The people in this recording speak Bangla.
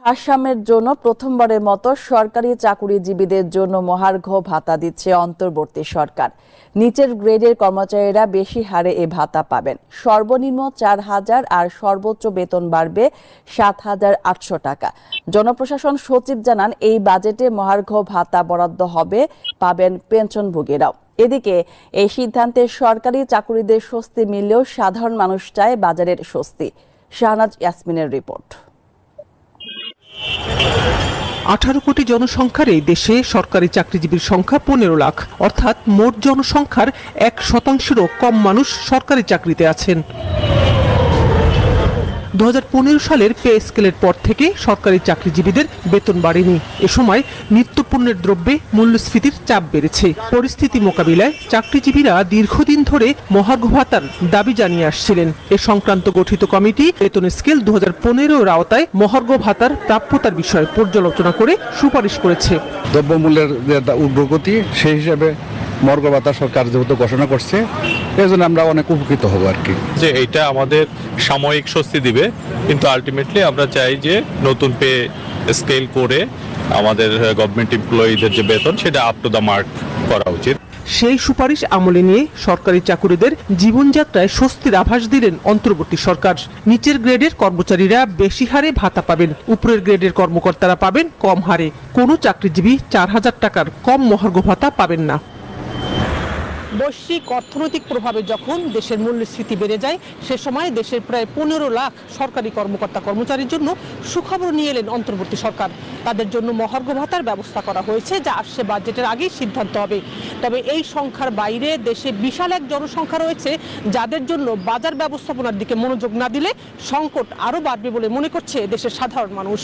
ভারসাম্যের জন্য প্রথমবারের মতো সরকারি চাকুরিজীবীদের জন্য মহার্ঘ ভাতা দিচ্ছে অন্তর্বর্তী সরকার। নিচের গ্রেডের কর্মচারীরা বেশি হারে এ ভাতা পাবেন। সর্বনিম্ন 4,000 আর সর্বোচ্চ বেতন বাড়বে 7,800 টাকা। জনপ্রশাসন সচিব জানান, এই বাজেটে মহার্ঘ ভাতা বরাদ্দ হবে, পাবেন পেনশনভোগীরাও। এদিকে এই সিদ্ধান্তে সরকারি চাকুরিদের স্বস্তি মিললেও সাধারণ মানুষ চায় বাজারের স্বস্তি। শাহনাজ ইয়াসমিনের রিপোর্ট। 18 কোটি জনসংখ্যার এই দেশে সরকারি চাকরিজীবীর সংখ্যা 15 লাখ, অর্থাৎ মোট জনসংখ্যার 1%-রও কম মানুষ সরকারি চাকরিতে আছেন। 2015 সালের পে স্কেলের পর থেকে সরকারি চাকরিজীবীদের বেতন বাড়েনি। এ সময় নিত্যপণ্যের দ্রব্যে মূল্যস্ফীতির চাপ বেড়েছে। পরিস্থিতি মোকাবিলায় চাকরিজীবীরা দীর্ঘদিন ধরে মহার্ঘ ভাতার দাবি জানিয়ে আসছিলেন। এ সংক্রান্ত গঠিত কমিটি বেতন স্কেল 2015-এর আওতায় মহার্ঘ ভাতার প্রাপ্যতার বিষয়ে পর্যালোচনা করে সুপারিশ করেছে। দ্রব্যমূল্যের যে ঊর্ধ্বগতি, সেই হিসাবে মহার্ঘ ভাতা সরকার যেহেতু ঘোষণা করছে, এই জন্য আমরা অনেক উপকৃত হব আর কি। যে এটা আমাদের সাময়িক স্বস্তি দিবে, কিন্তু আলটিমেটলি আমরা চাই যে নতুন পে স্কেল করে আমাদের গভর্নমেন্ট এমপ্লয়িদের যে বেতন, সেটা আপ টু দ্য মার্ক করা উচিত। সেই সুপারিশ আমলে নিয়ে সরকারি চাকুরিদের জীবনযাত্রায় স্বস্তির আভাস দিলেন অন্তর্বর্তী সরকার। নিচের গ্রেডের কর্মচারীরা বেশি হারে ভাতা পাবেন, উপরের গ্রেডের কর্মকর্তারা পাবেন কম হারে। কোনো চাকরিজীবী 4,000 টাকার কম মহার্ঘ ভাতা পাবেন না। বৈশ্বিক অর্থনৈতিক প্রভাবে যখন দেশের মূল্যস্ফীতি বেড়ে যায়, সে সময় দেশের প্রায় 15 লাখ সরকারি কর্মকর্তা কর্মচারীর জন্য সুখবর নিয়ে এলেন অন্তর্বর্তী সরকার। তাদের জন্য মহার্ঘ ভাতার ব্যবস্থা করা হয়েছে, যা আসছে বাজেটের আগেই সিদ্ধান্ত হবে। তবে এই সংখ্যার বাইরে দেশে বিশাল এক জনসংখ্যা রয়েছে, যাদের জন্য বাজার ব্যবস্থাপনার দিকে মনোযোগ না দিলে সংকট আরও বাড়বে বলে মনে করছে দেশের সাধারণ মানুষ।